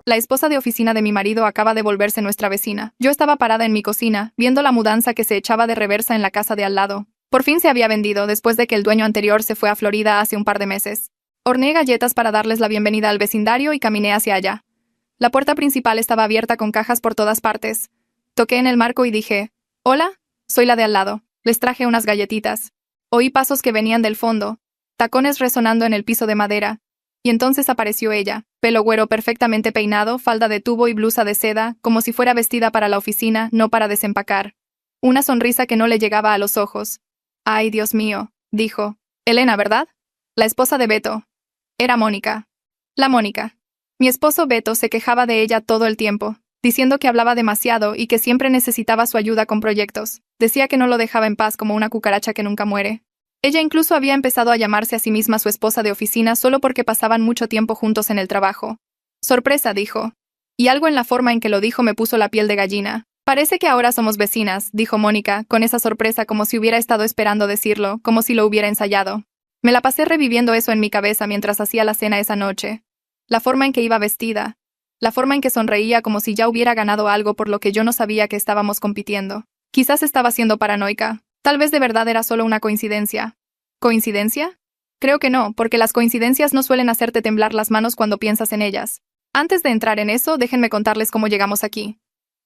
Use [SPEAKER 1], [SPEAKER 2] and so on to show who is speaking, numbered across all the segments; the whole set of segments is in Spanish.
[SPEAKER 1] La esposa de oficina de mi marido acaba de volverse nuestra vecina. Yo estaba parada en mi cocina, viendo la mudanza que se echaba de reversa en la casa de al lado. Por fin se había vendido después de que el dueño anterior se fue a Florida hace un par de meses. Horneé galletas para darles la bienvenida al vecindario y caminé hacia allá. La puerta principal estaba abierta con cajas por todas partes. Toqué en el marco y dije, «Hola, soy la de al lado». Les traje unas galletitas. Oí pasos que venían del fondo, tacones resonando en el piso de madera. Y entonces apareció ella, pelo güero perfectamente peinado, falda de tubo y blusa de seda, como si fuera vestida para la oficina, no para desempacar. Una sonrisa que no le llegaba a los ojos. «Ay, Dios mío», dijo. «Elena, ¿verdad? La esposa de Beto». Era Mónica. La Mónica. Mi esposo Beto se quejaba de ella todo el tiempo, diciendo que hablaba demasiado y que siempre necesitaba su ayuda con proyectos. Decía que no lo dejaba en paz como una cucaracha que nunca muere. Ella incluso había empezado a llamarse a sí misma su esposa de oficina solo porque pasaban mucho tiempo juntos en el trabajo. «Sorpresa», dijo. Y algo en la forma en que lo dijo me puso la piel de gallina. «Parece que ahora somos vecinas», dijo Mónica, con esa sorpresa como si hubiera estado esperando decirlo, como si lo hubiera ensayado. Me la pasé reviviendo eso en mi cabeza mientras hacía la cena esa noche. La forma en que iba vestida. La forma en que sonreía como si ya hubiera ganado algo por lo que yo no sabía que estábamos compitiendo. Quizás estaba siendo paranoica. Tal vez de verdad era solo una coincidencia. ¿Coincidencia? Creo que no, porque las coincidencias no suelen hacerte temblar las manos cuando piensas en ellas. Antes de entrar en eso, déjenme contarles cómo llegamos aquí.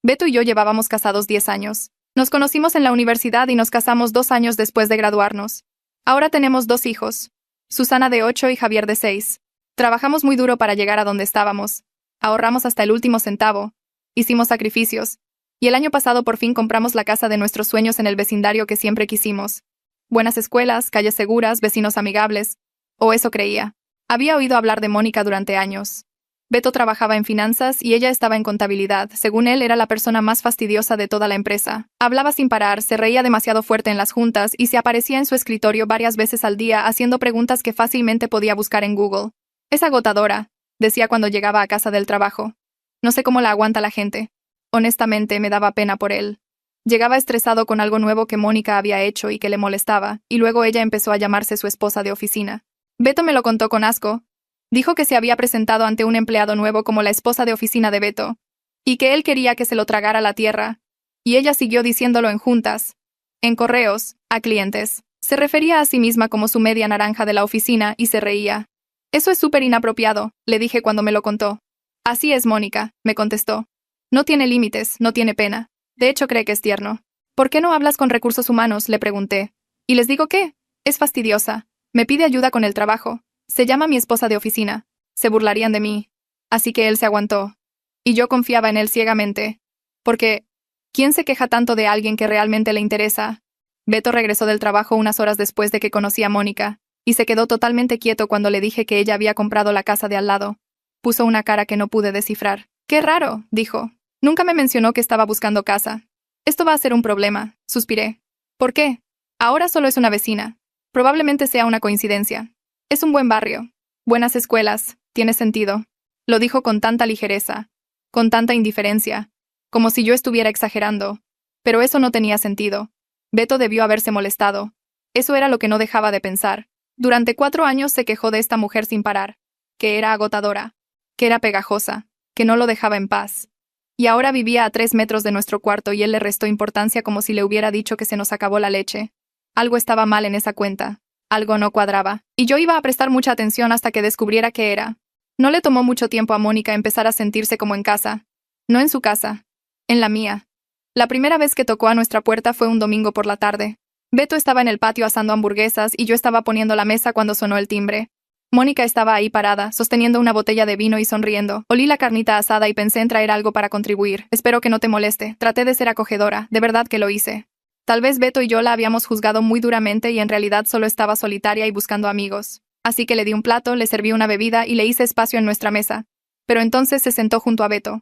[SPEAKER 1] Beto y yo llevábamos casados 10 años. Nos conocimos en la universidad y nos casamos 2 años después de graduarnos. Ahora tenemos 2 hijos. Susana de 8 y Javier de 6. Trabajamos muy duro para llegar a donde estábamos. Ahorramos hasta el último centavo. Hicimos sacrificios. Y el año pasado por fin compramos la casa de nuestros sueños en el vecindario que siempre quisimos. Buenas escuelas, calles seguras, vecinos amigables. O eso creía. Había oído hablar de Mónica durante años. Beto trabajaba en finanzas y ella estaba en contabilidad. Según él, era la persona más fastidiosa de toda la empresa. Hablaba sin parar, se reía demasiado fuerte en las juntas y se aparecía en su escritorio varias veces al día haciendo preguntas que fácilmente podía buscar en Google. «Es agotadora», decía cuando llegaba a casa del trabajo. «No sé cómo la aguanta la gente». Honestamente, me daba pena por él. Llegaba estresado con algo nuevo que Mónica había hecho y que le molestaba, y luego ella empezó a llamarse su esposa de oficina. Beto me lo contó con asco. Dijo que se había presentado ante un empleado nuevo como la esposa de oficina de Beto, y que él quería que se lo tragara la tierra. Y ella siguió diciéndolo en juntas, en correos, a clientes. Se refería a sí misma como su media naranja de la oficina y se reía. «Eso es súper inapropiado», le dije cuando me lo contó. «Así es, Mónica», me contestó. «No tiene límites, no tiene pena. De hecho, cree que es tierno». «¿Por qué no hablas con recursos humanos?», le pregunté. «¿Y les digo qué? Es fastidiosa. Me pide ayuda con el trabajo. Se llama mi esposa de oficina. Se burlarían de mí». Así que él se aguantó. Y yo confiaba en él ciegamente. Porque, ¿quién se queja tanto de alguien que realmente le interesa? Beto regresó del trabajo unas horas después de que conocí a Mónica, y se quedó totalmente quieto cuando le dije que ella había comprado la casa de al lado. Puso una cara que no pude descifrar. «Qué raro», dijo. «Nunca me mencionó que estaba buscando casa». «Esto va a ser un problema», suspiré. «¿Por qué? Ahora solo es una vecina. Probablemente sea una coincidencia. Es un buen barrio. Buenas escuelas. Tiene sentido». Lo dijo con tanta ligereza, con tanta indiferencia, como si yo estuviera exagerando. Pero eso no tenía sentido. Beto debió haberse molestado. Eso era lo que no dejaba de pensar. Durante 4 años se quejó de esta mujer sin parar. Que era agotadora. Que era pegajosa. Que no lo dejaba en paz. Y ahora vivía a 3 metros de nuestro cuarto y él le restó importancia como si le hubiera dicho que se nos acabó la leche. Algo estaba mal en esa cuenta. Algo no cuadraba. Y yo iba a prestar mucha atención hasta que descubriera qué era. No le tomó mucho tiempo a Mónica empezar a sentirse como en casa. No en su casa. En la mía. La primera vez que tocó a nuestra puerta fue un domingo por la tarde. Beto estaba en el patio asando hamburguesas y yo estaba poniendo la mesa cuando sonó el timbre. Mónica estaba ahí parada, sosteniendo una botella de vino y sonriendo. Olí la carnita asada y pensé en traer algo para contribuir. «Espero que no te moleste». Traté de ser acogedora, de verdad que lo hice. Tal vez Beto y yo la habíamos juzgado muy duramente y en realidad solo estaba solitaria y buscando amigos. Así que le di un plato, le serví una bebida y le hice espacio en nuestra mesa. Pero entonces se sentó junto a Beto.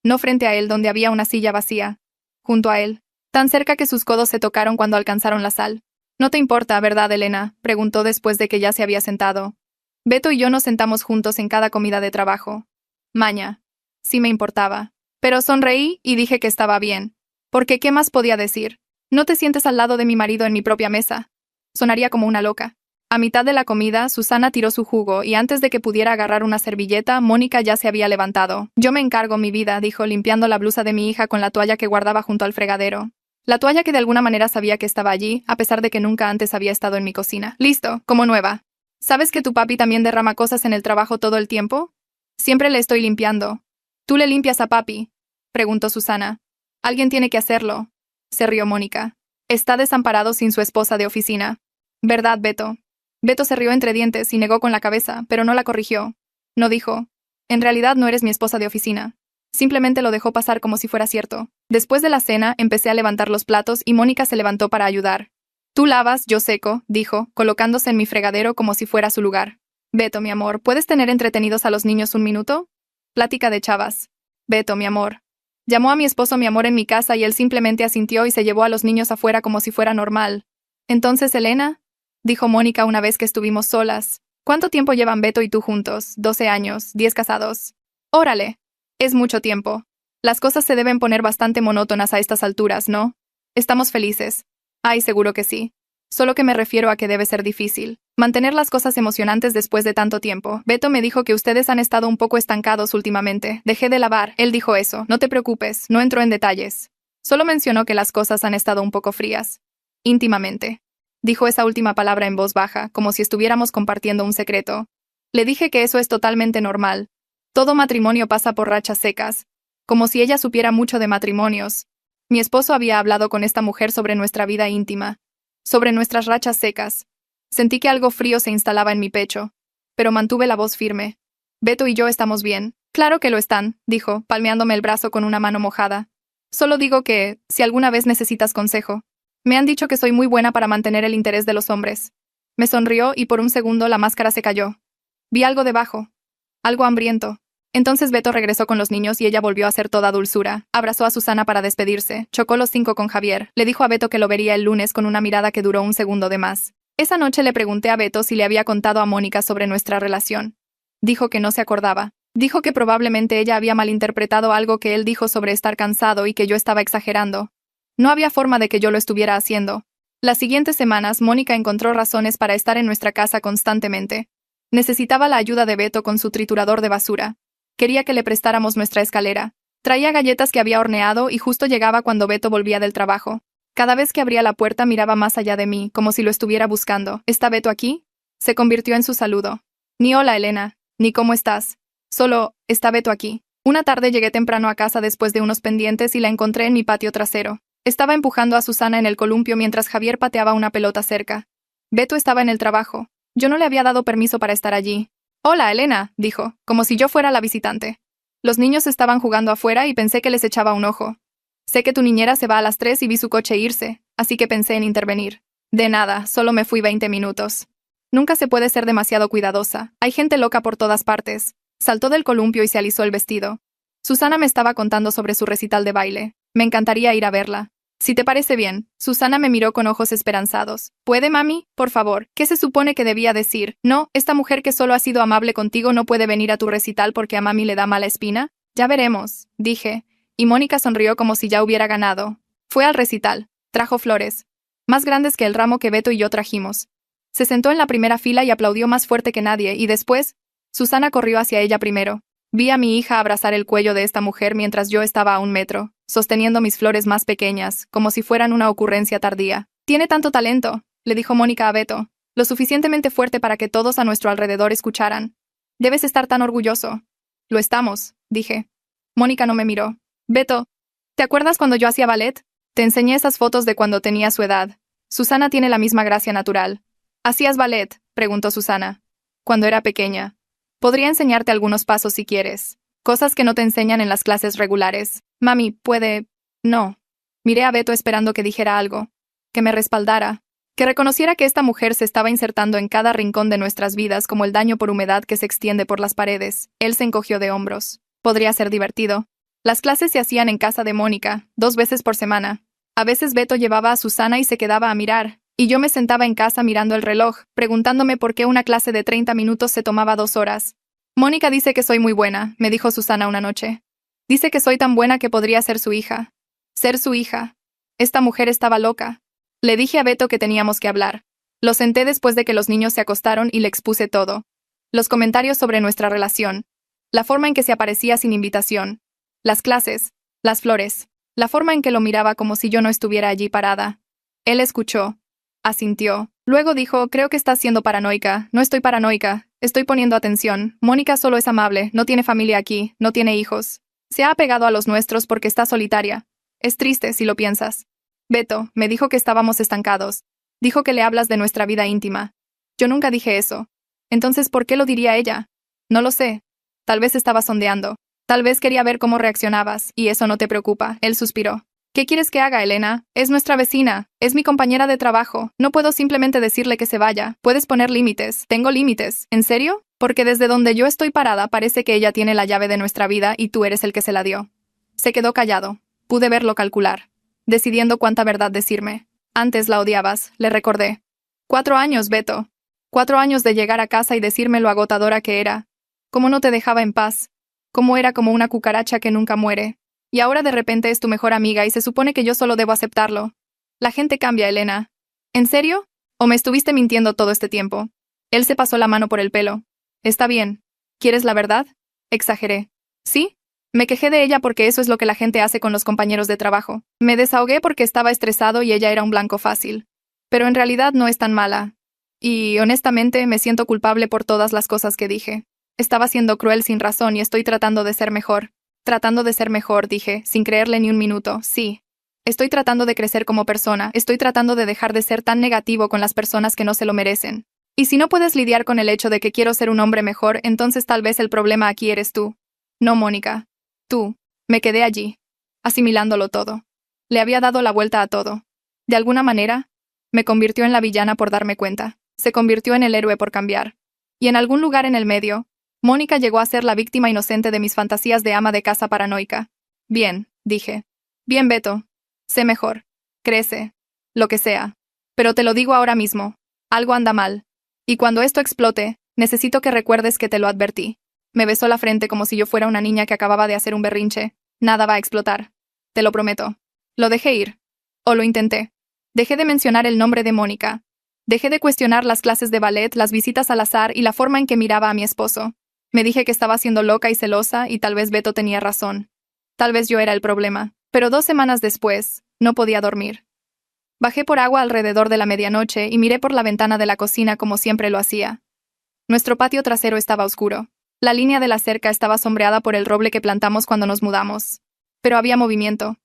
[SPEAKER 1] No frente a él donde había una silla vacía. Junto a él. Tan cerca que sus codos se tocaron cuando alcanzaron la sal. «¿No te importa, verdad, Elena?», preguntó después de que ya se había sentado. Beto y yo nos sentamos juntos en cada comida de trabajo. Maña. Sí me importaba. Pero sonreí y dije que estaba bien. Porque ¿qué más podía decir? «¿No te sientes al lado de mi marido en mi propia mesa?» Sonaría como una loca. A mitad de la comida, Susana tiró su jugo y antes de que pudiera agarrar una servilleta, Mónica ya se había levantado. Yo me encargo, mi vida, dijo limpiando la blusa de mi hija con la toalla que guardaba junto al fregadero. La toalla que de alguna manera sabía que estaba allí, a pesar de que nunca antes había estado en mi cocina. Listo, como nueva. ¿Sabes que tu papi también derrama cosas en el trabajo todo el tiempo? Siempre le estoy limpiando. ¿Tú le limpias a papi?, preguntó Susana. Alguien tiene que hacerlo. Se rió Mónica. Está desamparado sin su esposa de oficina. ¿Verdad, Beto? Beto se rió entre dientes y negó con la cabeza, pero no la corrigió. No dijo: en realidad no eres mi esposa de oficina. Simplemente lo dejó pasar como si fuera cierto. Después de la cena, empecé a levantar los platos y Mónica se levantó para ayudar. Tú lavas, yo seco, dijo, colocándose en mi fregadero como si fuera su lugar. Beto, mi amor, ¿puedes tener entretenidos a los niños un minuto? Plática de chavas. Beto, mi amor. Llamó a mi esposo mi amor en mi casa y él simplemente asintió y se llevó a los niños afuera como si fuera normal. Entonces, Elena, dijo Mónica una vez que estuvimos solas. ¿Cuánto tiempo llevan Beto y tú juntos? 12 años, 10 casados. Órale. Es mucho tiempo. Las cosas se deben poner bastante monótonas a estas alturas, ¿no? Estamos felices. Ay, seguro que sí. Solo que me refiero a que debe ser difícil mantener las cosas emocionantes después de tanto tiempo. Beto me dijo que ustedes han estado un poco estancados últimamente. Dejé de lavar. Él dijo eso. No te preocupes, no entró en detalles. Solo mencionó que las cosas han estado un poco frías. Íntimamente. Dijo esa última palabra en voz baja, como si estuviéramos compartiendo un secreto. Le dije que eso es totalmente normal. Todo matrimonio pasa por rachas secas. Como si ella supiera mucho de matrimonios. Mi esposo había hablado con esta mujer sobre nuestra vida íntima. Sobre nuestras rachas secas. Sentí que algo frío se instalaba en mi pecho. Pero mantuve la voz firme. Beto y yo estamos bien. Claro que lo están, dijo, palmeándome el brazo con una mano mojada. Solo digo que, si alguna vez necesitas consejo. Me han dicho que soy muy buena para mantener el interés de los hombres. Me sonrió y por un segundo la máscara se cayó. Vi algo debajo. Algo hambriento. Entonces Beto regresó con los niños y ella volvió a ser toda dulzura. Abrazó a Susana para despedirse, chocó los 5 con Javier, le dijo a Beto que lo vería el lunes con una mirada que duró un segundo de más. Esa noche le pregunté a Beto si le había contado a Mónica sobre nuestra relación. Dijo que no se acordaba. Dijo que probablemente ella había malinterpretado algo que él dijo sobre estar cansado y que yo estaba exagerando. No había forma de que yo lo estuviera haciendo. Las siguientes semanas Mónica encontró razones para estar en nuestra casa constantemente. Necesitaba la ayuda de Beto con su triturador de basura. Quería que le prestáramos nuestra escalera. Traía galletas que había horneado y justo llegaba cuando Beto volvía del trabajo. Cada vez que abría la puerta miraba más allá de mí, como si lo estuviera buscando. ¿Está Beto aquí? Se convirtió en su saludo. Ni hola, Elena, ni cómo estás. Solo, ¿está Beto aquí? Una tarde llegué temprano a casa después de unos pendientes y la encontré en mi patio trasero. Estaba empujando a Susana en el columpio mientras Javier pateaba una pelota cerca. Beto estaba en el trabajo. Yo no le había dado permiso para estar allí. Hola, Elena, dijo, como si yo fuera la visitante. Los niños estaban jugando afuera y pensé que les echaba un ojo. Sé que tu niñera se va a las 3 y vi su coche irse, así que pensé en intervenir. De nada, solo me fui 20 minutos. Nunca se puede ser demasiado cuidadosa. Hay gente loca por todas partes. Saltó del columpio y se alisó el vestido. Susana me estaba contando sobre su recital de baile. Me encantaría ir a verla. Si te parece bien. Susana me miró con ojos esperanzados. ¿Puede, mami? Por favor. ¿Qué se supone que debía decir? No, esta mujer que solo ha sido amable contigo no puede venir a tu recital porque a mami le da mala espina. Ya veremos, dije. Y Mónica sonrió como si ya hubiera ganado. Fue al recital. Trajo flores. Más grandes que el ramo que Beto y yo trajimos. Se sentó en la primera fila y aplaudió más fuerte que nadie y después, Susana corrió hacia ella primero. Vi a mi hija abrazar el cuello de esta mujer mientras yo estaba a 1 metro, sosteniendo mis flores más pequeñas, como si fueran una ocurrencia tardía. Tiene tanto talento, le dijo Mónica a Beto, lo suficientemente fuerte para que todos a nuestro alrededor escucharan. Debes estar tan orgulloso. Lo estamos, dije. Mónica no me miró. Beto, ¿te acuerdas cuando yo hacía ballet? Te enseñé esas fotos de cuando tenía su edad. Susana tiene la misma gracia natural. ¿Hacías ballet?, preguntó Susana. Cuando era pequeña. Podría enseñarte algunos pasos si quieres. Cosas que no te enseñan en las clases regulares. Mami, puede... No. Miré a Beto esperando que dijera algo. Que me respaldara. Que reconociera que esta mujer se estaba insertando en cada rincón de nuestras vidas como el daño por humedad que se extiende por las paredes. Él se encogió de hombros. Podría ser divertido. Las clases se hacían en casa de Mónica, 2 veces por semana. A veces Beto llevaba a Susana y se quedaba a mirar. Y yo me sentaba en casa mirando el reloj, preguntándome por qué una clase de 30 minutos se tomaba 2 horas. Mónica dice que soy muy buena, me dijo Susana una noche. Dice que soy tan buena que podría ser su hija. Ser su hija. Esta mujer estaba loca. Le dije a Beto que teníamos que hablar. Lo senté después de que los niños se acostaron y le expuse todo. Los comentarios sobre nuestra relación. La forma en que se aparecía sin invitación. Las clases. Las flores. La forma en que lo miraba como si yo no estuviera allí parada. Él escuchó. Asintió. Luego dijo, creo que estás siendo paranoica. No estoy paranoica. Estoy poniendo atención. Mónica solo es amable. No tiene familia aquí. No tiene hijos. Se ha apegado a los nuestros porque está solitaria. Es triste si lo piensas. Beto, me dijo que estábamos estancados. Dijo que le hablas de nuestra vida íntima. Yo nunca dije eso. Entonces, ¿por qué lo diría ella? No lo sé. Tal vez estaba sondeando. Tal vez quería ver cómo reaccionabas, y eso no te preocupa. Él suspiró. ¿Qué quieres que haga, Elena? Es nuestra vecina. Es mi compañera de trabajo. No puedo simplemente decirle que se vaya. Puedes poner límites. Tengo límites. ¿En serio? Porque desde donde yo estoy parada parece que ella tiene la llave de nuestra vida y tú eres el que se la dio. Se quedó callado. Pude verlo calcular. Decidiendo cuánta verdad decirme. Antes la odiabas, le recordé. 4 años, Beto. 4 años de llegar a casa y decirme lo agotadora que era. Cómo no te dejaba en paz. Cómo era como una cucaracha que nunca muere. Y ahora de repente es tu mejor amiga y se supone que yo solo debo aceptarlo. La gente cambia, Elena. ¿En serio? ¿O me estuviste mintiendo todo este tiempo? Él se pasó la mano por el pelo. Está bien. ¿Quieres la verdad? Exageré. ¿Sí? Me quejé de ella porque eso es lo que la gente hace con los compañeros de trabajo. Me desahogué porque estaba estresado y ella era un blanco fácil. Pero en realidad no es tan mala. Y, honestamente, me siento culpable por todas las cosas que dije. Estaba siendo cruel sin razón y estoy tratando de ser mejor. Tratando de ser mejor, dije, sin creerle ni un minuto, sí. Estoy tratando de crecer como persona, estoy tratando de dejar de ser tan negativo con las personas que no se lo merecen. Y si no puedes lidiar con el hecho de que quiero ser un hombre mejor, entonces tal vez el problema aquí eres tú. No, Mónica. Tú. Me quedé allí, asimilándolo todo. Le había dado la vuelta a todo. De alguna manera, me convirtió en la villana por darme cuenta. Se convirtió en el héroe por cambiar. Y en algún lugar en el medio, Mónica llegó a ser la víctima inocente de mis fantasías de ama de casa paranoica. Bien, dije. Bien, Beto. Sé mejor. Crece. Lo que sea. Pero te lo digo ahora mismo. Algo anda mal. Y cuando esto explote, necesito que recuerdes que te lo advertí. Me besó la frente como si yo fuera una niña que acababa de hacer un berrinche. Nada va a explotar. Te lo prometo. Lo dejé ir. O lo intenté. Dejé de mencionar el nombre de Mónica. Dejé de cuestionar las clases de ballet, las visitas al azar y la forma en que miraba a mi esposo. Me dije que estaba siendo loca y celosa y tal vez Beto tenía razón. Tal vez yo era el problema. Pero 2 semanas después, no podía dormir. Bajé por agua alrededor de la medianoche y miré por la ventana de la cocina como siempre lo hacía. Nuestro patio trasero estaba oscuro. La línea de la cerca estaba sombreada por el roble que plantamos cuando nos mudamos. Pero había movimiento.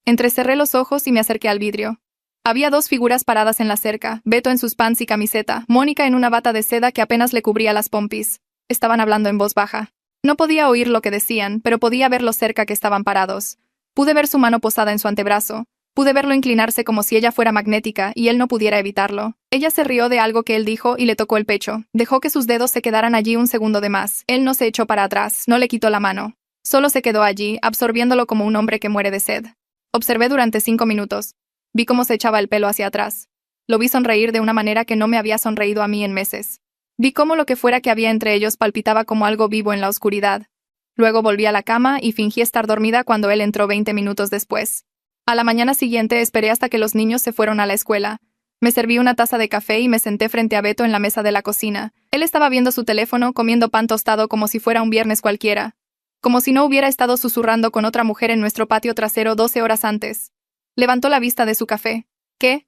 [SPEAKER 1] Entrecerré los ojos y me acerqué al vidrio. Había 2 figuras paradas en la cerca, Beto en sus pants y camiseta, Mónica en una bata de seda que apenas le cubría las pompis. Estaban hablando en voz baja. No podía oír lo que decían, pero podía ver lo cerca que estaban parados. Pude ver su mano posada en su antebrazo. Pude verlo inclinarse como si ella fuera magnética y él no pudiera evitarlo. Ella se rió de algo que él dijo y le tocó el pecho. Dejó que sus dedos se quedaran allí un segundo de más. Él no se echó para atrás, no le quitó la mano. Solo se quedó allí, absorbiéndolo como un hombre que muere de sed. Observé durante 5 minutos. Vi cómo se echaba el pelo hacia atrás. Lo vi sonreír de una manera que no me había sonreído a mí en meses. Vi cómo lo que fuera que había entre ellos palpitaba como algo vivo en la oscuridad. Luego volví a la cama y fingí estar dormida cuando él entró 20 minutos después. A la mañana siguiente esperé hasta que los niños se fueron a la escuela. Me serví una taza de café y me senté frente a Beto en la mesa de la cocina. Él estaba viendo su teléfono, comiendo pan tostado como si fuera un viernes cualquiera. Como si no hubiera estado susurrando con otra mujer en nuestro patio trasero 12 horas antes. Levantó la vista de su café. ¿Qué?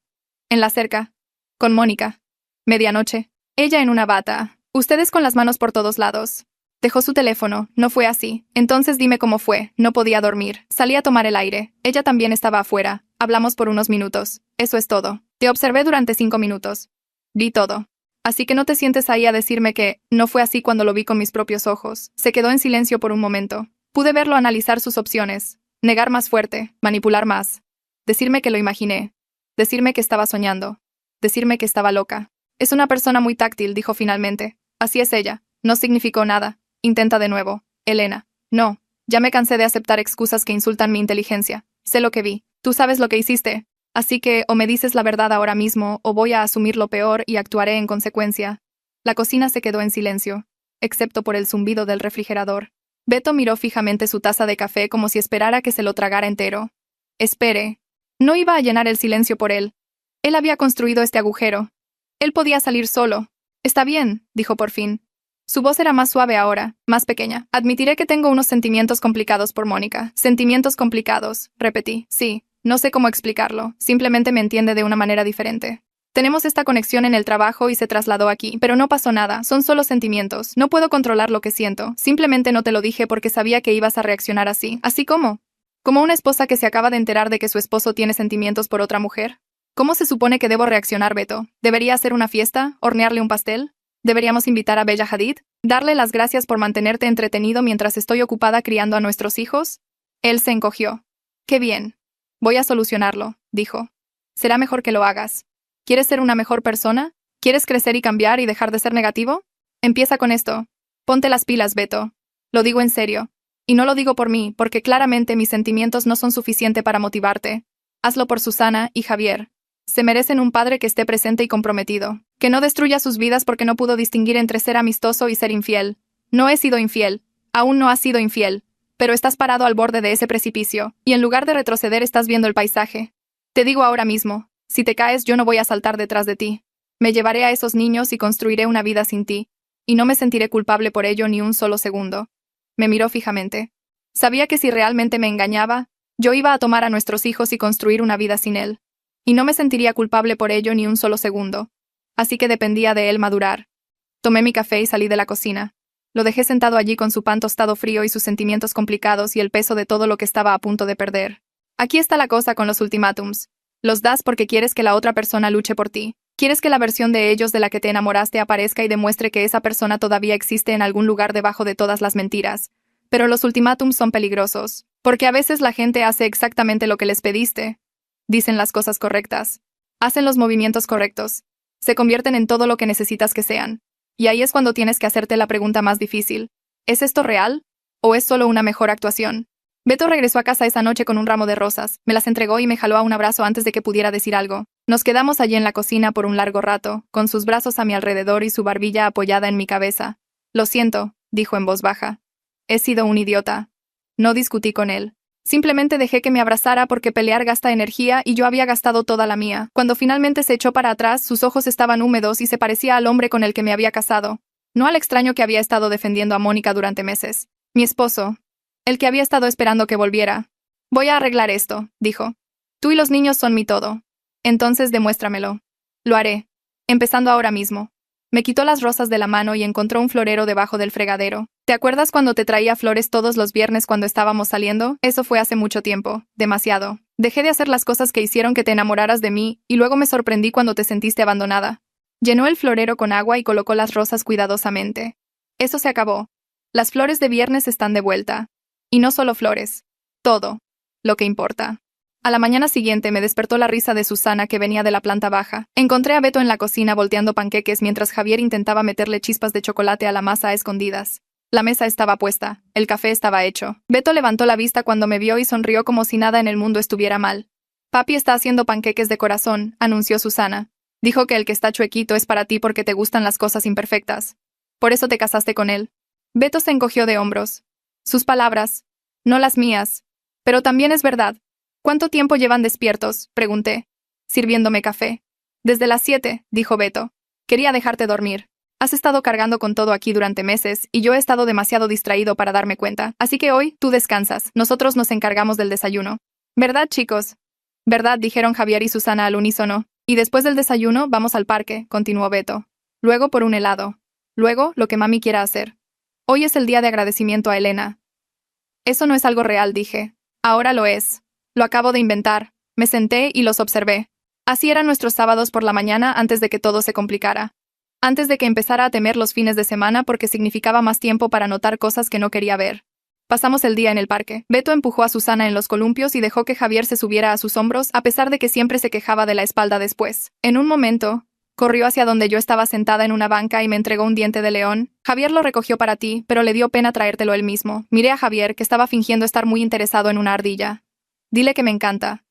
[SPEAKER 1] En la cerca. Con Mónica. Medianoche. Ella en una bata. Ustedes con las manos por todos lados. Dejó su teléfono. No fue así. Entonces dime cómo fue. No podía dormir. Salí a tomar el aire. Ella también estaba afuera. Hablamos por unos minutos. Eso es todo. Te observé durante 5 minutos. Vi todo. Así que no te sientes ahí a decirme que no fue así cuando lo vi con mis propios ojos. Se quedó en silencio por un momento. Pude verlo analizar sus opciones. Negar más fuerte. Manipular más. Decirme que lo imaginé. Decirme que estaba soñando. Decirme que estaba loca. Es una persona muy táctil, dijo finalmente. Así es ella. No significó nada. Intenta de nuevo. Elena. No. Ya me cansé de aceptar excusas que insultan mi inteligencia. Sé lo que vi. Tú sabes lo que hiciste. Así que o me dices la verdad ahora mismo, o voy a asumir lo peor y actuaré en consecuencia. La cocina se quedó en silencio, excepto por el zumbido del refrigerador. Beto miró fijamente su taza de café como si esperara que se lo tragara entero. Espere. No iba a llenar el silencio por él. Él había construido este agujero. Él podía salir solo. Está bien, dijo por fin. Su voz era más suave ahora, más pequeña. Admitiré que tengo unos sentimientos complicados por Mónica. Sentimientos complicados, repetí. Sí, no sé cómo explicarlo. Simplemente me entiende de una manera diferente. Tenemos esta conexión en el trabajo y se trasladó aquí, pero no pasó nada, son solo sentimientos. No puedo controlar lo que siento. Simplemente no te lo dije porque sabía que ibas a reaccionar así. ¿Así como? ¿Como una esposa que se acaba de enterar de que su esposo tiene sentimientos por otra mujer? ¿Cómo se supone que debo reaccionar, Beto? ¿Debería hacer una fiesta? ¿Hornearle un pastel? ¿Deberíamos invitar a Bella Hadid? ¿Darle las gracias por mantenerte entretenido mientras estoy ocupada criando a nuestros hijos? Él se encogió. Qué bien. Voy a solucionarlo, dijo. Será mejor que lo hagas. ¿Quieres ser una mejor persona? ¿Quieres crecer y cambiar y dejar de ser negativo? Empieza con esto. Ponte las pilas, Beto. Lo digo en serio. Y no lo digo por mí, porque claramente mis sentimientos no son suficiente para motivarte. Hazlo por Susana y Javier. Se merecen un padre que esté presente y comprometido, que no destruya sus vidas porque no pudo distinguir entre ser amistoso y ser infiel. No he sido infiel, aún no has sido infiel, pero estás parado al borde de ese precipicio, y en lugar de retroceder estás viendo el paisaje. Te digo ahora mismo, si te caes yo no voy a saltar detrás de ti. Me llevaré a esos niños y construiré una vida sin ti, y no me sentiré culpable por ello ni un solo segundo. Me miró fijamente. Sabía que si realmente me engañaba, yo iba a tomar a nuestros hijos y construir una vida sin él. Y no me sentiría culpable por ello ni un solo segundo. Así que dependía de él madurar. Tomé mi café y salí de la cocina. Lo dejé sentado allí con su pan tostado frío y sus sentimientos complicados y el peso de todo lo que estaba a punto de perder. Aquí está la cosa con los ultimátums. Los das porque quieres que la otra persona luche por ti. Quieres que la versión de ellos de la que te enamoraste aparezca y demuestre que esa persona todavía existe en algún lugar debajo de todas las mentiras. Pero los ultimátums son peligrosos, porque a veces la gente hace exactamente lo que les pediste. Dicen las cosas correctas. Hacen los movimientos correctos. Se convierten en todo lo que necesitas que sean. Y ahí es cuando tienes que hacerte la pregunta más difícil. ¿Es esto real? ¿O es solo una mejor actuación? Beto regresó a casa esa noche con un ramo de rosas, me las entregó y me jaló a un abrazo antes de que pudiera decir algo. Nos quedamos allí en la cocina por un largo rato, con sus brazos a mi alrededor y su barbilla apoyada en mi cabeza. Lo siento, dijo en voz baja. He sido un idiota. No discutí con él. Simplemente dejé que me abrazara porque pelear gasta energía y yo había gastado toda la mía. Cuando finalmente se echó para atrás, sus ojos estaban húmedos y se parecía al hombre con el que me había casado. No al extraño que había estado defendiendo a Mónica durante meses. Mi esposo. El que había estado esperando que volviera. Voy a arreglar esto, dijo. Tú y los niños son mi todo. Entonces demuéstramelo. Lo haré. Empezando ahora mismo. Me quitó las rosas de la mano y encontró un florero debajo del fregadero. ¿Te acuerdas cuando te traía flores todos los viernes cuando estábamos saliendo? Eso fue hace mucho tiempo. Demasiado. Dejé de hacer las cosas que hicieron que te enamoraras de mí, y luego me sorprendí cuando te sentiste abandonada. Llenó el florero con agua y colocó las rosas cuidadosamente. Eso se acabó. Las flores de viernes están de vuelta. Y no solo flores. Todo. Lo que importa. A la mañana siguiente me despertó la risa de Susana que venía de la planta baja. Encontré a Beto en la cocina volteando panqueques mientras Javier intentaba meterle chispas de chocolate a la masa a escondidas. La mesa estaba puesta, el café estaba hecho. Beto levantó la vista cuando me vio y sonrió como si nada en el mundo estuviera mal. Papi está haciendo panqueques de corazón, anunció Susana. Dijo que el que está chuequito es para ti porque te gustan las cosas imperfectas. Por eso te casaste con él. Beto se encogió de hombros. Sus palabras, no las mías. Pero también es verdad. ¿Cuánto tiempo llevan despiertos?, pregunté, sirviéndome café. Desde las 7, dijo Beto. Quería dejarte dormir. Has estado cargando con todo aquí durante meses y yo he estado demasiado distraído para darme cuenta. Así que hoy, tú descansas. Nosotros nos encargamos del desayuno. ¿Verdad, chicos? ¿Verdad?, dijeron Javier y Susana al unísono. Y después del desayuno, vamos al parque, continuó Beto. Luego por un helado. Luego, lo que mami quiera hacer. Hoy es el día de agradecimiento a Elena. Eso no es algo real, dije. Ahora lo es. Lo acabo de inventar. Me senté y los observé. Así eran nuestros sábados por la mañana antes de que todo se complicara. Antes de que empezara a temer los fines de semana porque significaba más tiempo para notar cosas que no quería ver. Pasamos el día en el parque. Beto empujó a Susana en los columpios y dejó que Javier se subiera a sus hombros a pesar de que siempre se quejaba de la espalda después. En un momento, corrió hacia donde yo estaba sentada en una banca y me entregó un diente de león. Javier lo recogió para ti, pero le dio pena traértelo él mismo. Miré a Javier, que estaba fingiendo estar muy interesado en una ardilla. Dile que me encanta.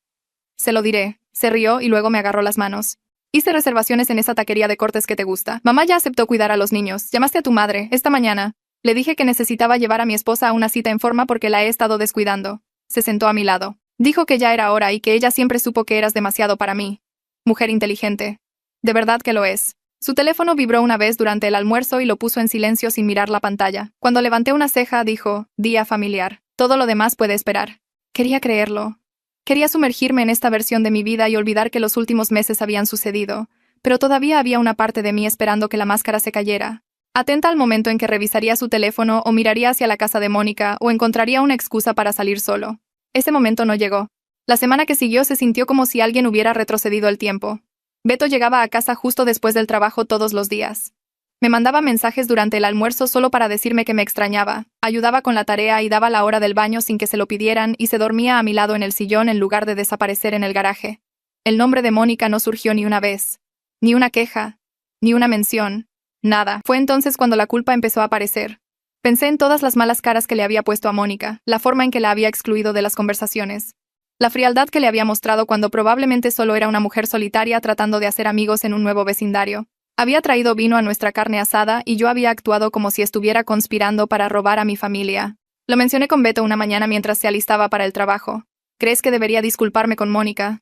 [SPEAKER 1] Se lo diré. Se rió y luego me agarró las manos. Hice reservaciones en esa taquería de cortes que te gusta. Mamá ya aceptó cuidar a los niños. Llamaste a tu madre, esta mañana. Le dije que necesitaba llevar a mi esposa a una cita en forma porque la he estado descuidando. Se sentó a mi lado. Dijo que ya era hora y que ella siempre supo que eras demasiado para mí. Mujer inteligente. De verdad que lo es. Su teléfono vibró una vez durante el almuerzo y lo puso en silencio sin mirar la pantalla. Cuando levanté una ceja, dijo, día familiar. Todo lo demás puede esperar. Quería creerlo. Quería sumergirme en esta versión de mi vida y olvidar que los últimos meses habían sucedido, pero todavía había una parte de mí esperando que la máscara se cayera. Atenta al momento en que revisaría su teléfono o miraría hacia la casa de Mónica o encontraría una excusa para salir solo. Ese momento no llegó. La semana que siguió se sintió como si alguien hubiera retrocedido el tiempo. Beto llegaba a casa justo después del trabajo todos los días. Me mandaba mensajes durante el almuerzo solo para decirme que me extrañaba, ayudaba con la tarea y daba la hora del baño sin que se lo pidieran y se dormía a mi lado en el sillón en lugar de desaparecer en el garaje. El nombre de Mónica no surgió ni una vez. Ni una queja. Ni una mención. Nada. Fue entonces cuando la culpa empezó a aparecer. Pensé en todas las malas caras que le había puesto a Mónica, la forma en que la había excluido de las conversaciones. La frialdad que le había mostrado cuando probablemente solo era una mujer solitaria tratando de hacer amigos en un nuevo vecindario. Había traído vino a nuestra carne asada y yo había actuado como si estuviera conspirando para robar a mi familia. Lo mencioné con Beto una mañana mientras se alistaba para el trabajo. ¿Crees que debería disculparme con Mónica?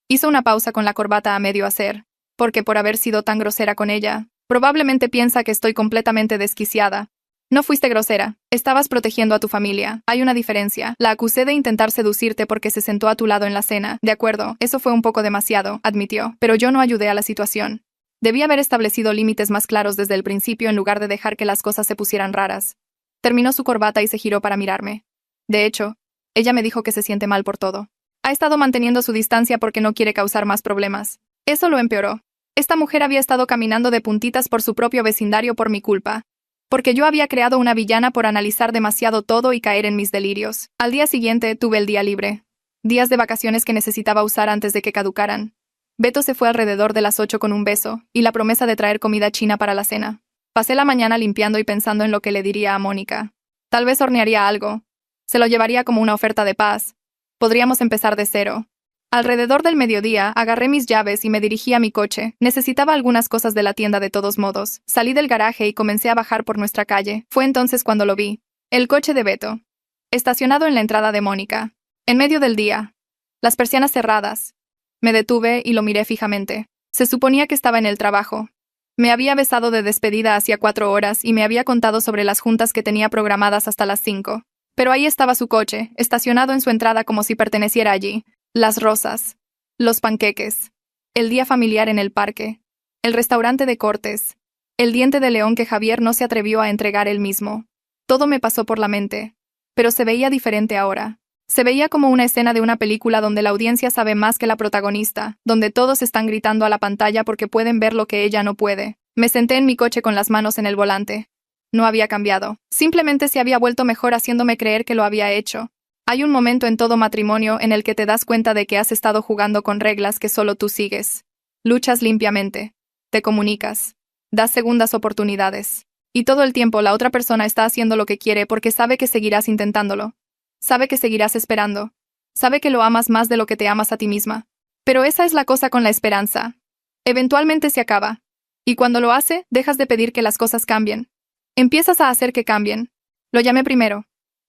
[SPEAKER 1] Hizo una pausa con la corbata a medio hacer, porque por haber sido tan grosera con ella, probablemente piensa que estoy completamente desquiciada. No fuiste grosera, estabas protegiendo a tu familia. Hay una diferencia. La acusé de intentar seducirte porque se sentó a tu lado en la cena. De acuerdo, eso fue un poco demasiado, admitió, pero yo no ayudé a la situación. Debí haber establecido límites más claros desde el principio en lugar de dejar que las cosas se pusieran raras. Terminó su corbata y se giró para mirarme. De hecho, ella me dijo que se siente mal por todo. Ha estado manteniendo su distancia porque no quiere causar más problemas. Eso lo empeoró. Esta mujer había estado caminando de puntitas por su propio vecindario por mi culpa. Porque yo había creado una villana por analizar demasiado todo y caer en mis delirios. Al día siguiente tuve el día libre. Días de vacaciones que necesitaba usar antes de que caducaran. Beto se fue alrededor de las 8 con un beso y la promesa de traer comida china para la cena. Pasé la mañana limpiando y pensando en lo que le diría a Mónica. Tal vez hornearía algo. Se lo llevaría como una oferta de paz. Podríamos empezar de cero. Alrededor del mediodía, agarré mis llaves y me dirigí a mi coche. Necesitaba algunas cosas de la tienda de todos modos. Salí del garaje y comencé a bajar por nuestra calle. Fue entonces cuando lo vi. El coche de Beto. Estacionado en la entrada de Mónica. En medio del día. Las persianas cerradas. Me detuve y lo miré fijamente. Se suponía que estaba en el trabajo. Me había besado de despedida hacía 4 horas y me había contado sobre las juntas que tenía programadas hasta las 5. Pero ahí estaba su coche, estacionado en su entrada como si perteneciera allí. Las rosas. Los panqueques. El día familiar en el parque. El restaurante de cortes. El diente de león que Javier no se atrevió a entregar él mismo. Todo me pasó por la mente. Pero se veía diferente ahora. Se veía como una escena de una película donde la audiencia sabe más que la protagonista, donde todos están gritando a la pantalla porque pueden ver lo que ella no puede. Me senté en mi coche con las manos en el volante. No había cambiado. Simplemente se había vuelto mejor haciéndome creer que lo había hecho. Hay un momento en todo matrimonio en el que te das cuenta de que has estado jugando con reglas que solo tú sigues. Luchas limpiamente. Te comunicas. Das segundas oportunidades. Y todo el tiempo la otra persona está haciendo lo que quiere porque sabe que seguirás intentándolo. Sabe que seguirás esperando. Sabe que lo amas más de lo que te amas a ti misma. Pero esa es la cosa con la esperanza. Eventualmente se acaba. Y cuando lo hace, dejas de pedir que las cosas cambien. Empiezas a hacer que cambien. Lo llamé primero.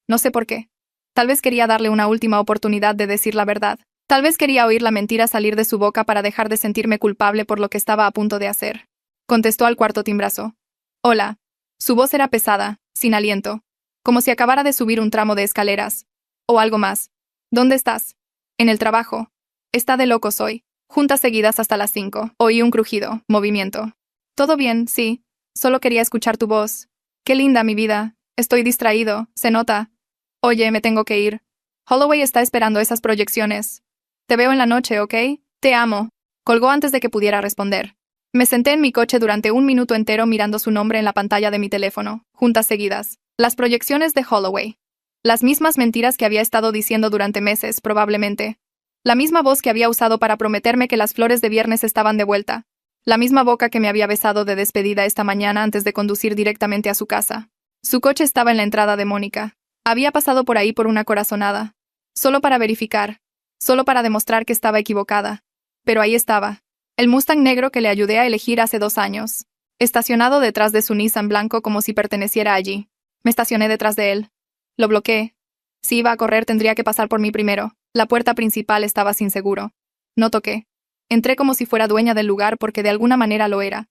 [SPEAKER 1] No sé por qué. Tal vez quería darle una última oportunidad de decir la verdad. Tal vez quería oír la mentira salir de su boca para dejar de sentirme culpable por lo que estaba a punto de hacer. Contestó al cuarto timbrazo. Hola. Su voz era pesada, sin aliento. Como si acabara de subir un tramo de escaleras. O algo más. ¿Dónde estás? En el trabajo. Está de locos hoy. Juntas seguidas hasta las 5. Oí un crujido, movimiento. Todo bien, sí. Solo quería escuchar tu voz. Qué linda, mi vida. Estoy distraído, se nota. Oye, me tengo que ir. Holloway está esperando esas proyecciones. Te veo en la noche, ¿ok? Te amo. Colgó antes de que pudiera responder. Me senté en mi coche durante 1 minuto entero mirando su nombre en la pantalla de mi teléfono, juntas seguidas. Las proyecciones de Holloway. Las mismas mentiras que había estado diciendo durante meses, probablemente. La misma voz que había usado para prometerme que las flores de viernes estaban de vuelta. La misma boca que me había besado de despedida esta mañana antes de conducir directamente a su casa. Su coche estaba en la entrada de Mónica. Había pasado por ahí por una corazonada. Solo para verificar. Solo para demostrar que estaba equivocada. Pero ahí estaba. El Mustang negro que le ayudé a elegir hace 2 años. Estacionado detrás de su Nissan blanco como si perteneciera allí. Me estacioné detrás de él. Lo bloqueé. Si iba a correr tendría que pasar por mí primero. La puerta principal estaba sin seguro. No toqué. Entré como si fuera dueña del lugar porque de alguna manera lo era.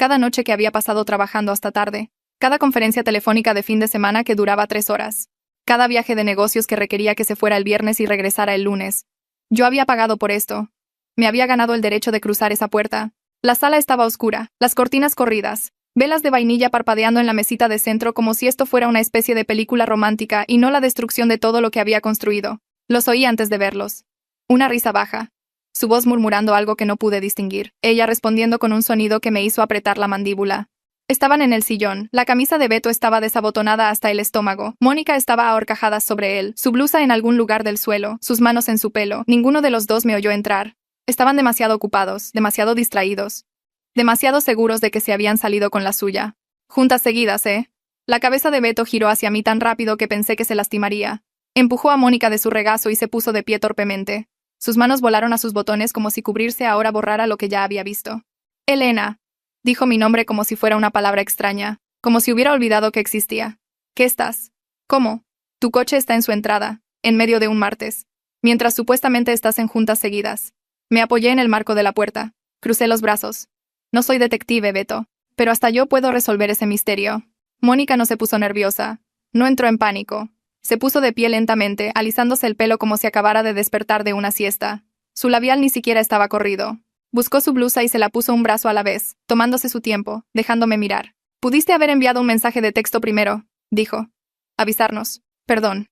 [SPEAKER 1] cada noche que había pasado trabajando hasta tarde, cada conferencia telefónica de fin de semana que duraba 3 horas, cada viaje de negocios que requería que se fuera el viernes y regresara el lunes. Yo había pagado por esto. Me había ganado el derecho de cruzar esa puerta. La sala estaba oscura, las cortinas corridas, velas de vainilla parpadeando en la mesita de centro como si esto fuera una especie de película romántica y no la destrucción de todo lo que había construido. Los oí antes de verlos. Una risa baja. Su voz murmurando algo que no pude distinguir, ella respondiendo con un sonido que me hizo apretar la mandíbula. Estaban en el sillón, la camisa de Beto estaba desabotonada hasta el estómago, Mónica estaba a horcajadas sobre él, su blusa en algún lugar del suelo, sus manos en su pelo, ninguno de los dos me oyó entrar. Estaban demasiado ocupados, demasiado distraídos, demasiado seguros de que se habían salido con la suya. Juntas seguidas, ¿eh? La cabeza de Beto giró hacia mí tan rápido que pensé que se lastimaría. Empujó a Mónica de su regazo y se puso de pie torpemente. Sus manos volaron a sus botones como si cubrirse ahora borrara lo que ya había visto. Elena. Dijo mi nombre como si fuera una palabra extraña, como si hubiera olvidado que existía. ¿Qué estás? ¿Cómo? Tu coche está en su entrada, en medio de un martes, mientras supuestamente estás en juntas seguidas. Me apoyé en el marco de la puerta. Crucé los brazos. No soy detective, Beto, pero hasta yo puedo resolver ese misterio. Mónica no se puso nerviosa. No entró en pánico. Se puso de pie lentamente, alisándose el pelo como si acabara de despertar de una siesta. Su labial ni siquiera estaba corrido. Buscó su blusa y se la puso un brazo a la vez, tomándose su tiempo, dejándome mirar. Pudiste haber enviado un mensaje de texto primero, dijo. Avisarnos. Perdón.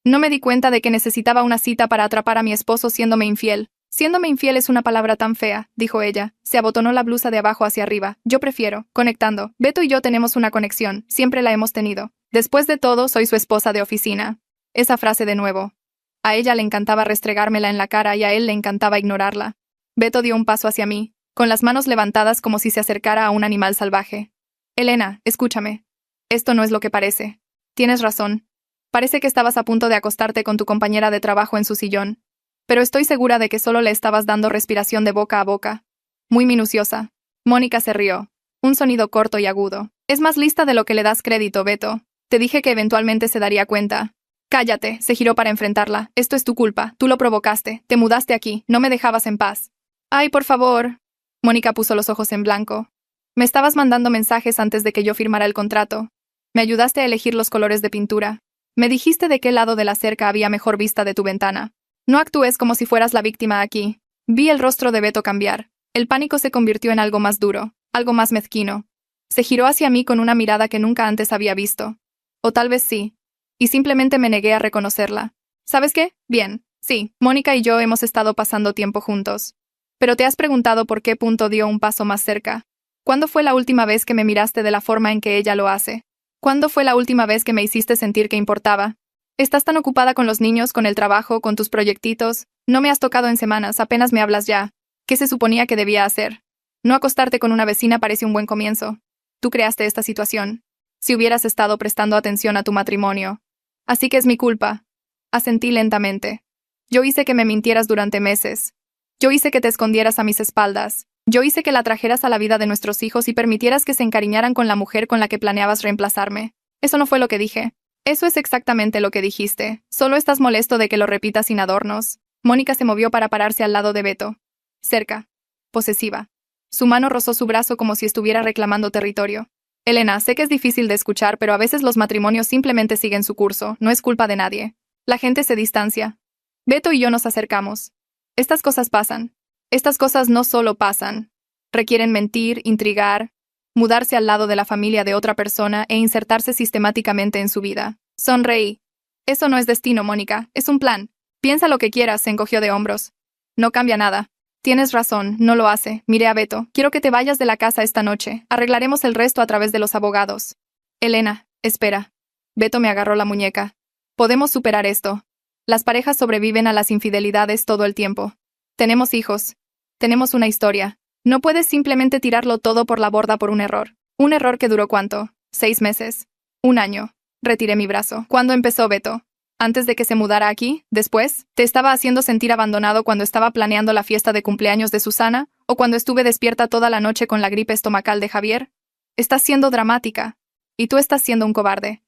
[SPEAKER 1] No me di cuenta de que necesitaba una cita para atrapar a mi esposo siéndome infiel. Siéndome infiel es una palabra tan fea, dijo ella. Se abotonó la blusa de abajo hacia arriba. Yo prefiero, conectando. Beto y yo tenemos una conexión, siempre la hemos tenido. Después de todo, soy su esposa de oficina. Esa frase de nuevo. A ella le encantaba restregármela en la cara y a él le encantaba ignorarla. Beto dio un paso hacia mí, con las manos levantadas como si se acercara a un animal salvaje. Elena, escúchame. Esto no es lo que parece. Tienes razón. Parece que estabas a punto de acostarte con tu compañera de trabajo en su sillón. Pero estoy segura de que solo le estabas dando respiración de boca a boca. Muy minuciosa. Mónica se rió. Un sonido corto y agudo. Es más lista de lo que le das crédito, Beto. Te dije que eventualmente se daría cuenta. Cállate, se giró para enfrentarla. Esto es tu culpa, tú lo provocaste, te mudaste aquí, no me dejabas en paz. Ay, por favor. Mónica puso los ojos en blanco. Me estabas mandando mensajes antes de que yo firmara el contrato. Me ayudaste a elegir los colores de pintura. Me dijiste de qué lado de la cerca había mejor vista de tu ventana. No actúes como si fueras la víctima aquí. Vi el rostro de Beto cambiar. El pánico se convirtió en algo más duro, algo más mezquino. Se giró hacia mí con una mirada que nunca antes había visto. O tal vez sí. Y simplemente me negué a reconocerla. ¿Sabes qué? Bien, sí, Mónica y yo hemos estado pasando tiempo juntos. Pero te has preguntado por qué punto dio un paso más cerca. ¿Cuándo fue la última vez que me miraste de la forma en que ella lo hace? ¿Cuándo fue la última vez que me hiciste sentir que importaba? Estás tan ocupada con los niños, con el trabajo, con tus proyectitos. No me has tocado en semanas, apenas me hablas ya. ¿Qué se suponía que debía hacer? No acostarte con una vecina parece un buen comienzo. Tú creaste esta situación. Si hubieras estado prestando atención a tu matrimonio. Así que es mi culpa. Asentí lentamente. Yo hice que me mintieras durante meses. Yo hice que te escondieras a mis espaldas. Yo hice que la trajeras a la vida de nuestros hijos y permitieras que se encariñaran con la mujer con la que planeabas reemplazarme. Eso no fue lo que dije. Eso es exactamente lo que dijiste. Solo estás molesto de que lo repitas sin adornos. Mónica se movió para pararse al lado de Beto. Cerca. Posesiva. Su mano rozó su brazo como si estuviera reclamando territorio. Elena, sé que es difícil de escuchar, pero a veces los matrimonios simplemente siguen su curso, no es culpa de nadie. La gente se distancia. Beto y yo nos acercamos. Estas cosas pasan. Estas cosas no solo pasan. Requieren mentir, intrigar, mudarse al lado de la familia de otra persona e insertarse sistemáticamente en su vida. Sonreí. Eso no es destino, Mónica, es un plan. Piensa lo que quieras, se encogió de hombros. No cambia nada. Tienes razón, no lo hace. Miré a Beto. Quiero que te vayas de la casa esta noche. Arreglaremos el resto a través de los abogados. Elena, espera. Beto me agarró la muñeca. Podemos superar esto. Las parejas sobreviven a las infidelidades todo el tiempo. Tenemos hijos. Tenemos una historia. No puedes simplemente tirarlo todo por la borda por un error. Un error que duró ¿cuánto? 6 meses. 1 año. Retiré mi brazo. ¿Cuándo empezó, Beto? ¿Antes de que se mudara aquí? ¿Después? ¿Te estaba haciendo sentir abandonado cuando estaba planeando la fiesta de cumpleaños de Susana? ¿O cuando estuve despierta toda la noche con la gripe estomacal de Javier? Estás siendo dramática. Y tú estás siendo un cobarde.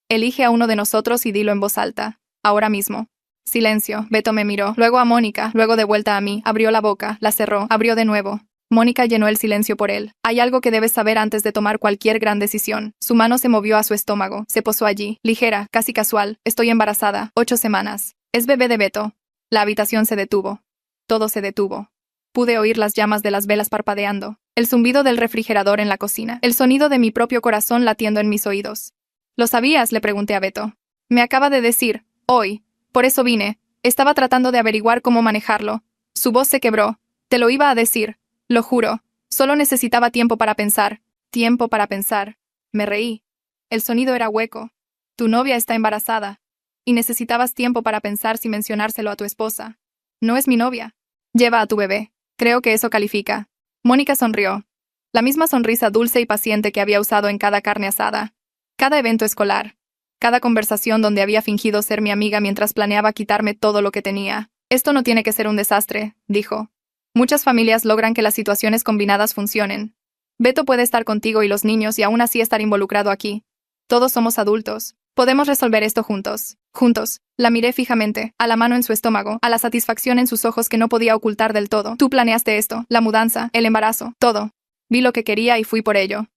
[SPEAKER 1] Elige a uno de nosotros y dilo en voz alta. Ahora mismo. Silencio. Beto me miró, luego a Mónica, luego de vuelta a mí, abrió la boca, la cerró, abrió de nuevo. Mónica llenó el silencio por él. Hay algo que debes saber antes de tomar cualquier gran decisión. Su mano se movió a su estómago. Se posó allí, ligera, casi casual. Estoy embarazada. 8 semanas. Es bebé de Beto. La habitación se detuvo. Todo se detuvo. Pude oír las llamas de las velas parpadeando, el zumbido del refrigerador en la cocina, el sonido de mi propio corazón latiendo en mis oídos. ¿Lo sabías?, le pregunté a Beto. Me acaba de decir, hoy. Por eso vine. Estaba tratando de averiguar cómo manejarlo. Su voz se quebró. Te lo iba a decir. Lo juro. Solo necesitaba tiempo para pensar. Tiempo para pensar. Me reí. El sonido era hueco. Tu novia está embarazada. Y necesitabas tiempo para pensar si mencionárselo a tu esposa. No es mi novia. Lleva a tu bebé. Creo que eso califica. Mónica sonrió. La misma sonrisa dulce y paciente que había usado en cada carne asada. Cada evento escolar. Cada conversación donde había fingido ser mi amiga mientras planeaba quitarme todo lo que tenía. Esto no tiene que ser un desastre, dijo. Muchas familias logran que las situaciones combinadas funcionen. Beto puede estar contigo y los niños y aún así estar involucrado aquí. Todos somos adultos. Podemos resolver esto juntos. Juntos. La miré fijamente, a la mano en su estómago, a la satisfacción en sus ojos que no podía ocultar del todo. Tú planeaste esto, la mudanza, el embarazo, todo. Vi lo que quería y fui por ello.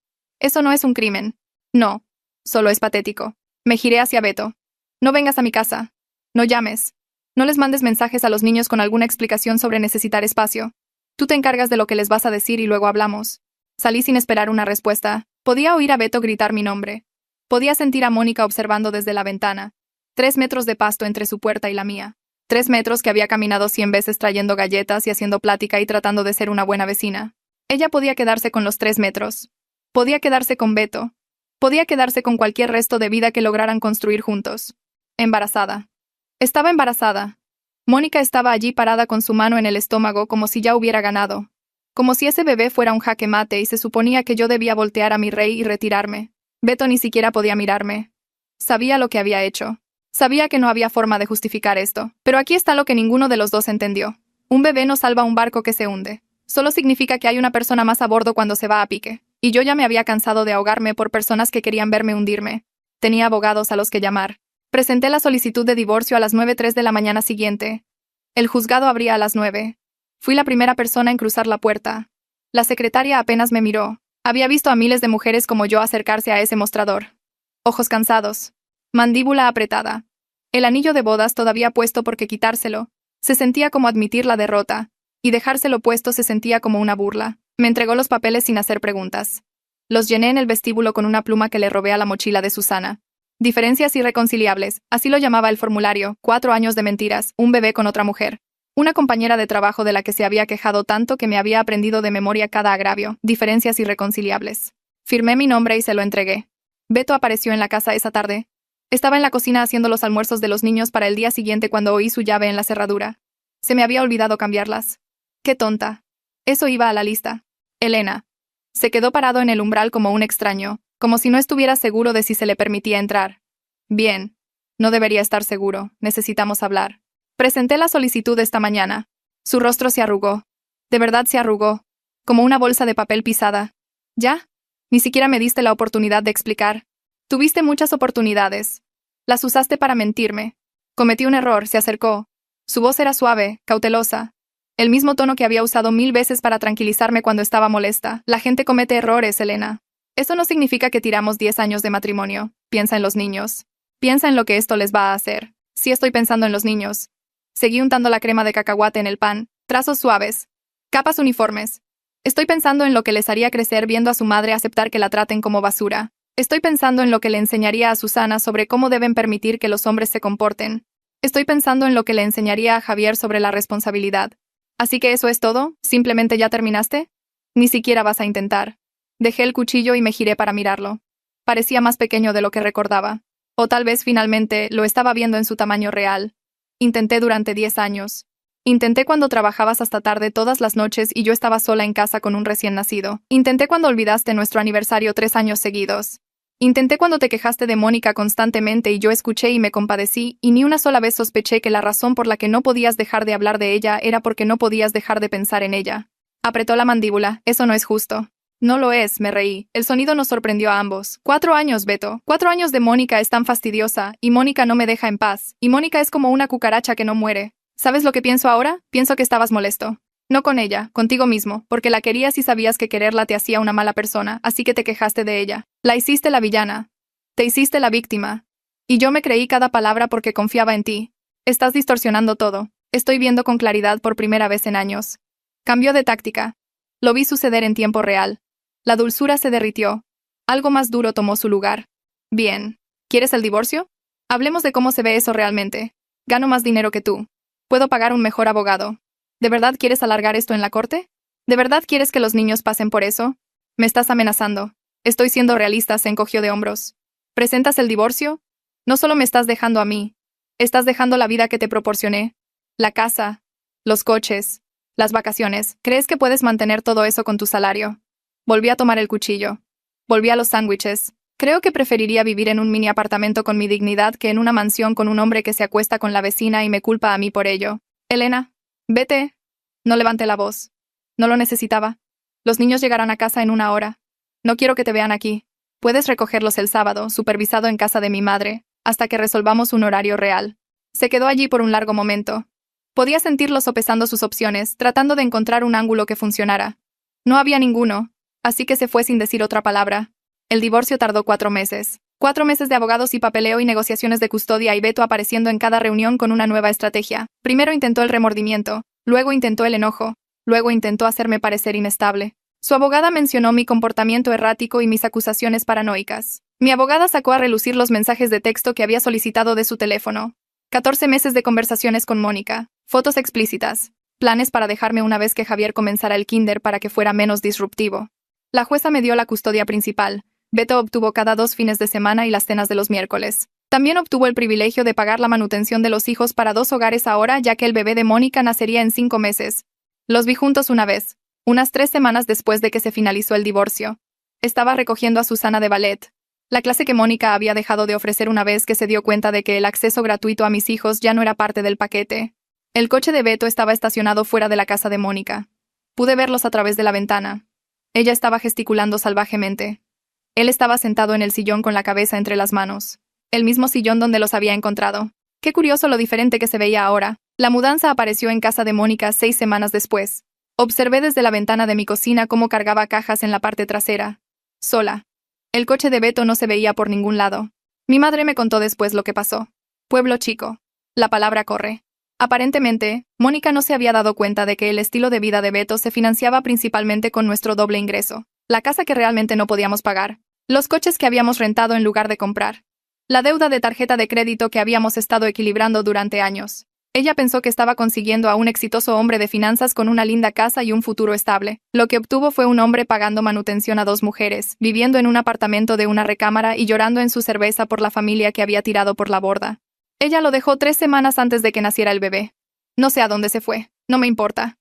[SPEAKER 1] Eso no es un crimen. No. Solo es patético. Me giré hacia Beto. No vengas a mi casa. No llames. No les mandes mensajes a los niños con alguna explicación sobre necesitar espacio. Tú te encargas de lo que les vas a decir y luego hablamos. Salí sin esperar una respuesta. Podía oír a Beto gritar mi nombre. Podía sentir a Mónica observando desde la ventana. 3 metros de pasto entre su puerta y la mía. 3 metros que había caminado 100 veces trayendo galletas y haciendo plática y tratando de ser una buena vecina. Ella podía quedarse con los 3 metros. Podía quedarse con Beto. Podía quedarse con cualquier resto de vida que lograran construir juntos. Embarazada. Estaba embarazada. Mónica estaba allí parada con su mano en el estómago como si ya hubiera ganado. Como si ese bebé fuera un jaque mate y se suponía que yo debía voltear a mi rey y retirarme. Beto ni siquiera podía mirarme. Sabía lo que había hecho. Sabía que no había forma de justificar esto. Pero aquí está lo que ninguno de los dos entendió. Un bebé no salva un barco que se hunde. Solo significa que hay una persona más a bordo cuando se va a pique. Y yo ya me había cansado de ahogarme por personas que querían verme hundirme. Tenía abogados a los que llamar. Presenté la solicitud de divorcio a las 9:03 de la mañana siguiente. El juzgado abría a las 9. Fui la primera persona en cruzar la puerta. La secretaria apenas me miró. Había visto a miles de mujeres como yo acercarse a ese mostrador. Ojos cansados. Mandíbula apretada. El anillo de bodas todavía puesto porque quitárselo. Se sentía como admitir la derrota. Y dejárselo puesto se sentía como una burla. Me entregó los papeles sin hacer preguntas. Los llené en el vestíbulo con una pluma que le robé a la mochila de Susana. Diferencias irreconciliables, así lo llamaba el formulario. 4 años de mentiras, un bebé con otra mujer. Una compañera de trabajo de la que se había quejado tanto que me había aprendido de memoria cada agravio. Diferencias irreconciliables. Firmé mi nombre y se lo entregué. Beto apareció en la casa esa tarde. Estaba en la cocina haciendo los almuerzos de los niños para el día siguiente cuando oí su llave en la cerradura. Se me había olvidado cambiarlas. ¡Qué tonta! Eso iba a la lista. Elena. Se quedó parado en el umbral como un extraño, como si no estuviera seguro de si se le permitía entrar. Bien. No debería estar seguro. Necesitamos hablar. Presenté la solicitud esta mañana. Su rostro se arrugó. De verdad se arrugó. Como una bolsa de papel pisada. ¿Ya? Ni siquiera me diste la oportunidad de explicar. Tuviste muchas oportunidades. Las usaste para mentirme. Cometí un error, se acercó. Su voz era suave, cautelosa. El mismo tono que había usado 1000 veces para tranquilizarme cuando estaba molesta. La gente comete errores, Elena. Eso no significa que tiramos 10 años de matrimonio. Piensa en los niños. Piensa en lo que esto les va a hacer. Sí estoy pensando en los niños. Seguí untando la crema de cacahuate en el pan. Trazos suaves. Capas uniformes. Estoy pensando en lo que les haría crecer viendo a su madre aceptar que la traten como basura. Estoy pensando en lo que le enseñaría a Susana sobre cómo deben permitir que los hombres se comporten. Estoy pensando en lo que le enseñaría a Javier sobre la responsabilidad. ¿Así que eso es todo? ¿Simplemente ya terminaste? Ni siquiera vas a intentar. Dejé el cuchillo y me giré para mirarlo. Parecía más pequeño de lo que recordaba. O tal vez finalmente lo estaba viendo en su tamaño real. Intenté durante 10 años. Intenté cuando trabajabas hasta tarde todas las noches y yo estaba sola en casa con un recién nacido. Intenté cuando olvidaste nuestro aniversario 3 años seguidos. Intenté cuando te quejaste de Mónica constantemente y yo escuché y me compadecí, y ni una sola vez sospeché que la razón por la que no podías dejar de hablar de ella era porque no podías dejar de pensar en ella. Apretó la mandíbula. Eso no es justo. No lo es, me reí. El sonido nos sorprendió a ambos. 4 años, Beto. 4 años de Mónica es tan fastidiosa, y Mónica no me deja en paz. Y Mónica es como una cucaracha que no muere. ¿Sabes lo que pienso ahora? Pienso que estabas molesto. No con ella, contigo mismo, porque la querías y sabías que quererla te hacía una mala persona, así que te quejaste de ella. La hiciste la villana. Te hiciste la víctima. Y yo me creí cada palabra porque confiaba en ti. Estás distorsionando todo. Estoy viendo con claridad por primera vez en años. Cambió de táctica. Lo vi suceder en tiempo real. La dulzura se derritió. Algo más duro tomó su lugar. Bien. ¿Quieres el divorcio? Hablemos de cómo se ve eso realmente. Gano más dinero que tú. Puedo pagar un mejor abogado. ¿De verdad quieres alargar esto en la corte? ¿De verdad quieres que los niños pasen por eso? Me estás amenazando. Estoy siendo realista, se encogió de hombros. ¿Presentas el divorcio? No solo me estás dejando a mí. Estás dejando la vida que te proporcioné. La casa, los coches, las vacaciones. ¿Crees que puedes mantener todo eso con tu salario? Volví a tomar el cuchillo. Volví a los sándwiches. Creo que preferiría vivir en un mini apartamento con mi dignidad que en una mansión con un hombre que se acuesta con la vecina y me culpa a mí por ello. Elena, vete. No levante la voz. No lo necesitaba. Los niños llegarán a casa en 1 hora. No quiero que te vean aquí. Puedes recogerlos el sábado, supervisado en casa de mi madre, hasta que resolvamos un horario real. Se quedó allí por un largo momento. Podía sentirlo sopesando sus opciones, tratando de encontrar un ángulo que funcionara. No había ninguno, así que se fue sin decir otra palabra. El divorcio tardó 4 meses. 4 meses de abogados y papeleo y negociaciones de custodia y Beto apareciendo en cada reunión con una nueva estrategia. Primero intentó el remordimiento, luego intentó el enojo, luego intentó hacerme parecer inestable. Su abogada mencionó mi comportamiento errático y mis acusaciones paranoicas. Mi abogada sacó a relucir los mensajes de texto que había solicitado de su teléfono. 14 meses de conversaciones con Mónica, fotos explícitas, planes para dejarme una vez que Javier comenzara el kinder para que fuera menos disruptivo. La jueza me dio la custodia principal. Beto obtuvo cada 2 fines de semana y las cenas de los miércoles. También obtuvo el privilegio de pagar la manutención de los hijos para 2 hogares ahora, ya que el bebé de Mónica nacería en 5 meses. Los vi juntos una vez, unas 3 semanas después de que se finalizó el divorcio. Estaba recogiendo a Susana de ballet, la clase que Mónica había dejado de ofrecer una vez que se dio cuenta de que el acceso gratuito a mis hijos ya no era parte del paquete. El coche de Beto estaba estacionado fuera de la casa de Mónica. Pude verlos a través de la ventana. Ella estaba gesticulando salvajemente. Él estaba sentado en el sillón con la cabeza entre las manos. El mismo sillón donde los había encontrado. Qué curioso lo diferente que se veía ahora. La mudanza apareció en casa de Mónica 6 semanas después. Observé desde la ventana de mi cocina cómo cargaba cajas en la parte trasera. Sola. El coche de Beto no se veía por ningún lado. Mi madre me contó después lo que pasó. Pueblo chico. La palabra corre. Aparentemente, Mónica no se había dado cuenta de que el estilo de vida de Beto se financiaba principalmente con nuestro doble ingreso. La casa que realmente no podíamos pagar. Los coches que habíamos rentado en lugar de comprar. La deuda de tarjeta de crédito que habíamos estado equilibrando durante años. Ella pensó que estaba consiguiendo a un exitoso hombre de finanzas con una linda casa y un futuro estable. Lo que obtuvo fue un hombre pagando manutención a 2 mujeres, viviendo en un apartamento de una recámara y llorando en su cerveza por la familia que había tirado por la borda. Ella lo dejó 3 semanas antes de que naciera el bebé. No sé a dónde se fue, no me importa.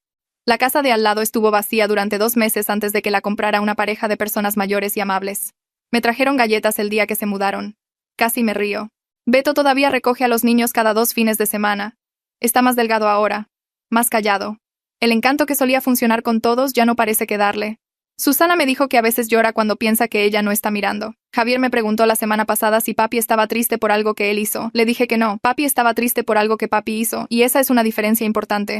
[SPEAKER 1] La casa de al lado estuvo vacía durante 2 meses antes de que la comprara una pareja de personas mayores y amables. Me trajeron galletas el día que se mudaron. Casi me río. Beto todavía recoge a los niños cada 2 fines de semana. Está más delgado ahora, más callado. El encanto que solía funcionar con todos ya no parece quedarle. Susana me dijo que a veces llora cuando piensa que ella no está mirando. Javier me preguntó la semana pasada si papi estaba triste por algo que él hizo. Le dije que no, papi estaba triste por algo que papi hizo, y esa es una diferencia importante.